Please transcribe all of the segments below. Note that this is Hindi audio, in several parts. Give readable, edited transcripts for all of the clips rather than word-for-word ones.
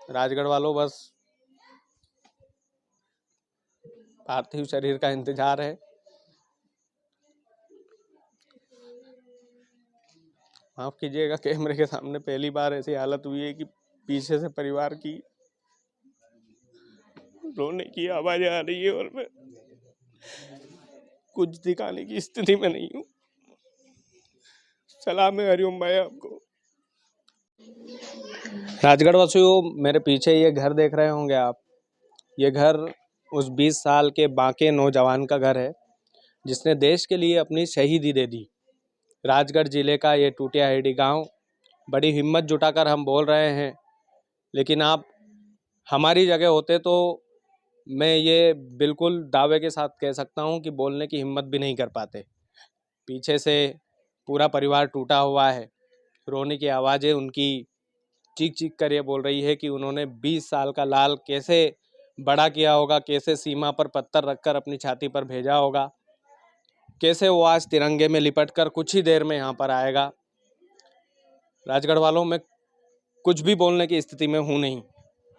राजगढ़ वालों बस पार्थिव शरीर का इंतजार है। माफ कीजिएगा, कैमरे के सामने पहली बार ऐसी हालत हुई है कि पीछे से परिवार की रोने की आवाजें आ रही है और मैं कुछ दिखाने की स्थिति में नहीं हूँ। सलाम है हरिओम भाई आपको। राजगढ़ वासियों, मेरे पीछे ये घर देख रहे होंगे आप। ये घर उस 20 साल के बांके नौजवान का घर है जिसने देश के लिए अपनी शहीदी दे दी। राजगढ़ जिले का ये टूटियाहेड़ी गांव, बड़ी हिम्मत जुटाकर हम बोल रहे हैं, लेकिन आप हमारी जगह होते तो मैं ये बिल्कुल दावे के साथ कह सकता हूँ कि बोलने की हिम्मत भी नहीं कर पाते। पीछे से पूरा परिवार टूटा हुआ है। रोने की आवाज़ें उनकी चीख चीख कर ये बोल रही है कि उन्होंने 20 साल का लाल कैसे बड़ा किया होगा, कैसे सीमा पर पत्थर रखकर अपनी छाती पर भेजा होगा, कैसे वो आज तिरंगे में लिपट कर कुछ ही देर में यहाँ पर आएगा। राजगढ़ वालों, में कुछ भी बोलने की स्थिति में हूँ नहीं,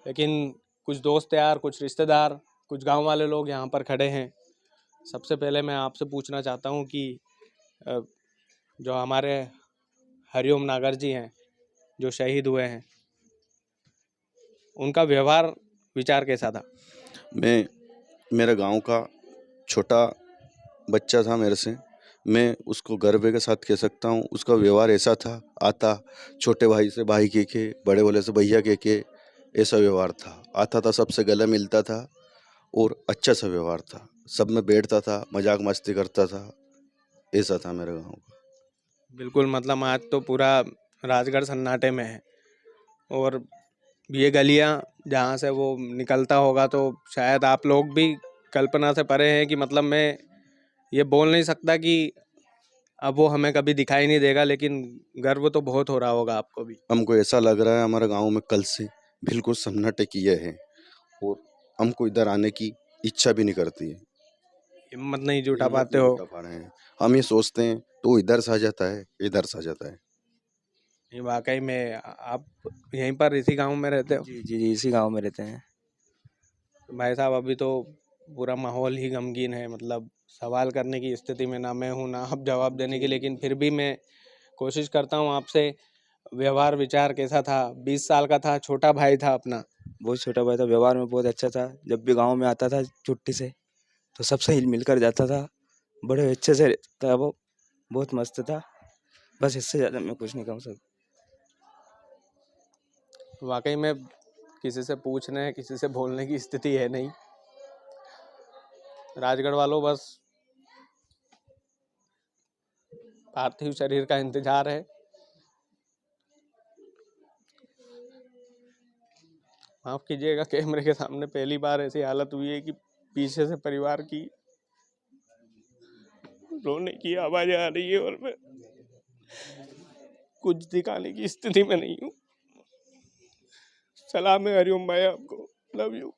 लेकिन कुछ दोस्त यार, कुछ रिश्तेदार, कुछ गांव वाले लोग यहाँ पर खड़े हैं। सबसे पहले मैं आपसे पूछना चाहता हूँ कि जो हमारे हरिओम नागर जी हैं, जो शहीद हुए हैं, उनका व्यवहार विचार कैसा था? मेरे गांव का छोटा बच्चा था मेरे से, मैं उसको गर्व के साथ कह सकता हूँ। उसका व्यवहार ऐसा था, आता छोटे भाई से भाई के, बड़े वाले से भैया के, ऐसा व्यवहार था। आता था, सबसे गले मिलता था और अच्छा सा व्यवहार था। सब में बैठता था, मजाक मस्ती करता था। ऐसा था मेरे गांव का। बिल्कुल, मतलब आज तो पूरा राजगढ़ सन्नाटे में है और ये गलियां जहाँ से वो निकलता होगा तो शायद आप लोग भी कल्पना से परे हैं कि मतलब मैं ये बोल नहीं सकता कि अब वो हमें कभी दिखाई नहीं देगा, लेकिन गर्व तो बहुत हो रहा होगा आपको भी। हमको ऐसा लग रहा है हमारे गांव में कल से बिल्कुल सन्नाटे किए हैं और हमको इधर आने की इच्छा भी नहीं करती है। हिम्मत नहीं जुटा हिम्मत पाते नहीं हो? जुटा पा रहे हैं। हम ये सोचते हैं तो इधर से आ जाता है, इधर से आ जाता है। ये वाकई में आप यहीं पर इसी गांव में रहते हो? जी जी जी, इसी गांव में रहते हैं। भाई साहब, अभी तो पूरा माहौल ही गमगीन है। मतलब सवाल करने की स्थिति में ना मैं हूँ ना आप जवाब देने की, लेकिन फिर भी मैं कोशिश करता हूँ आपसे। व्यवहार विचार कैसा था? 20 साल का था, छोटा भाई था अपना। बहुत छोटा भाई था, व्यवहार में बहुत अच्छा था। जब भी गांव में आता था छुट्टी से तो सबसे हिल मिलकर जाता था, बड़े अच्छे से था वो, बहुत मस्त था। बस इससे ज़्यादा मैं कुछ नहीं कहूँ सर। वाकई में किसी से पूछने, किसी से बोलने की स्थिति है नहीं। राजगढ़ वालों, बस पार्थिव शरीर का इंतजार है। माफ कीजिएगा, कैमरे के सामने पहली बार ऐसी हालत हुई है कि पीछे से परिवार की रोने की आवाजें आ रही है और मैं कुछ दिखाने की स्थिति में नहीं हूँ। सलाम है हरिओम भाई आपको। Love you.